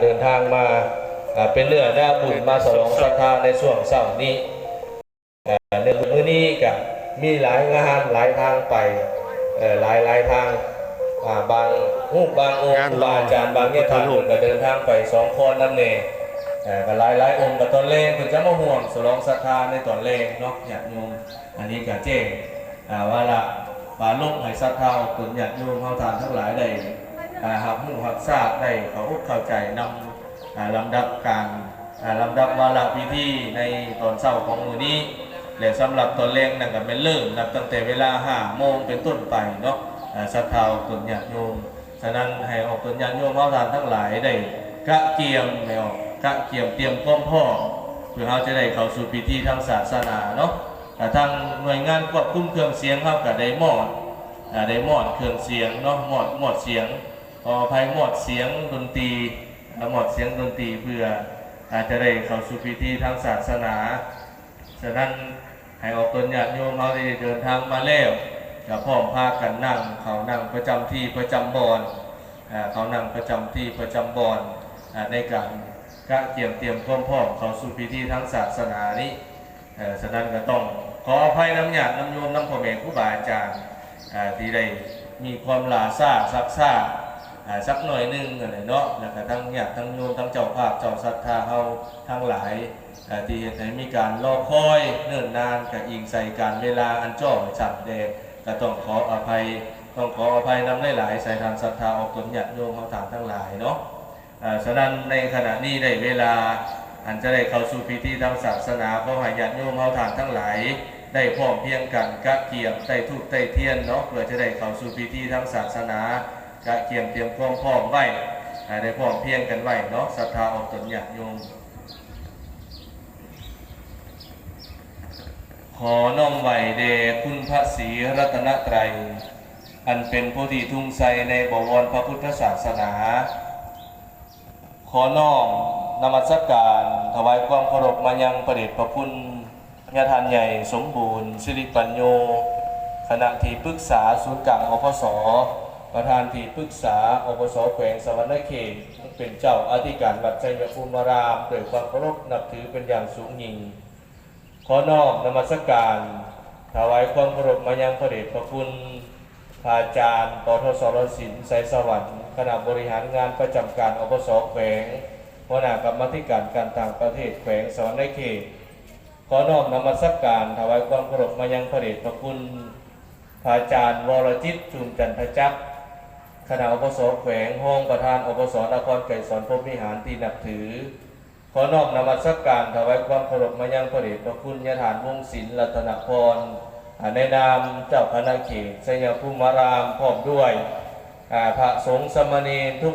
เดินทางมาเป็นเรื่องหน้าบุญมาฉลองศรัทธาในช่วงเช้านี้ในมื้อนี้ก็มีหลายงานหลายทางไปหลายทางบางรูปบางองค์บางอาจารย์บางเนี่ยท่านก็เดินทางไป2 คนนั่นเองก็หลายองค์ก็ตอนแรกเพิ่นจะมาห่วงฉลองศรัทธาในตอนแรกเนาะญาติโยมอันนี้ก็แจ้งว่าละว่าลงให้ศรัทธาตนญาติโยมเฮาท่านทั้งหลายได้หับรู้หับทราบได้เข้าใจนำลำดับการลำดับวาระพิธีในตอนเช้าของมื้อนี้และสำหรับตอนแรกนั่นก็เป็นเริ่มนับตั้งแต่เวลา5 โมงเป็นต้นไปเนาะศรัทธาตนญาติโยมฉะนั้นให้ออกตนญาติโยมเฮาท่านทั้งหลายได้กะเกียมแนวกะเกียมเตรียมพร้อมพ่อเพื่อเราจะได้เข้าสู่พิธีทางศาสนาเนาะทางหน่วยงานควบคุมเครื่องเสียงเฮาก็ได้มอดเครื่องเสียงเนาะมอดเสียงขออภัยมอดเสียงดนตรีหมดเสียงดนตรีเพื่ออาจจะได้เข้าสู่พิธีทางศาสนาฉะนั้นให้ออกตนญาติโยมเขาได้เดินทางมาแล้วจะพร้อมพากันนั่งเขานั่งประจำที่ประจำบอนเขานั่งประจำที่ประจำบอนในการกะเตรียมพร้อมเข้าสู่พิธีทางศาสนานี้ฉะนั้นก็ต้องขออภัยน้ำญาติน้ำโยมน้ำพ่อแม่ครูบาอาจารย์ที่ได้มีความลาซ่าซักซ่าสักหน่อยนึงอะไรเนาะแล้วก็ทั้งญาติทั้งโยมทั้งเจ้าภาพเจ้าศรัทธาเฮาทั้งหลายที่เห็นให้มีการรอคอยเนิ่นนานกับอิงใส่การเวลาอันจ้อจัดแดดก็ต้องขออภัยนำหลายๆสายทานศรัทธาออกตนญาติโยมเฮาทั้งหลายเนาะฉะนั้นในขณะนี้ได้เวลาอันจะได้เข้าสู่พิธีทางศาสนาขอให้ญาติโยมเฮาทั้งหลายได้พร้อมเพรียงกันกะเกียมใต้ธูปใต้เทียนเนาะเพื่อจะได้เข้าสู่พิธีทางศาสนากะเกียมเตรียมพร้อมไว้ได้พร้อมเพียงกันไว้เนาะศรัทธาออกตนญาติโยมขอน้อมไหวเดคุณพระศรีรัตนตรัยอันเป็นผู้ที่ทุ่งไทรในบวรพระพุทธศาสนาขอน้อมนมัสการถวายความเคารพมายังพระเดชพระคุณญาทานใหญ่สมบูรณ์สิริปัญโยคณะที่ปรึกษาศูนย์กลางอพสประธานที่ปรึกษาอปสแขวงสวรรณเขตเป็นเจ้าอธิการวัดชัยภูมิรามโดยความเคารพนับถือเป็นอย่างสูงยิ่งขอน้อมนมัสการถวายความเคารพมายังพระเดชพระคุณพระอาจารย์ปทศรศิลป์ไสยสวรรค์คณะบริหารงานประจำการอปสแขวงหัวหน้ากรรมาธิการการต่างประเทศแขวงสวรรณเขตขอน้อมนมัสการถวายความเคารพมายังพระเดชพระคุณพระอาจารย์วรจิตจุมจันทจักรคณะอปสแขวงห้องประธานอปสนครไกรสอนพรหมวิหารที่นับถือขอน้อมนมัสการถวายความเคารพมายังพระเดชพระคุณญาฐานวงศิลป์รัตนพรในนามเจ้าคณะเขตชัยภูมิรามพร้อมด้วยพระสงฆ์สมณีทุก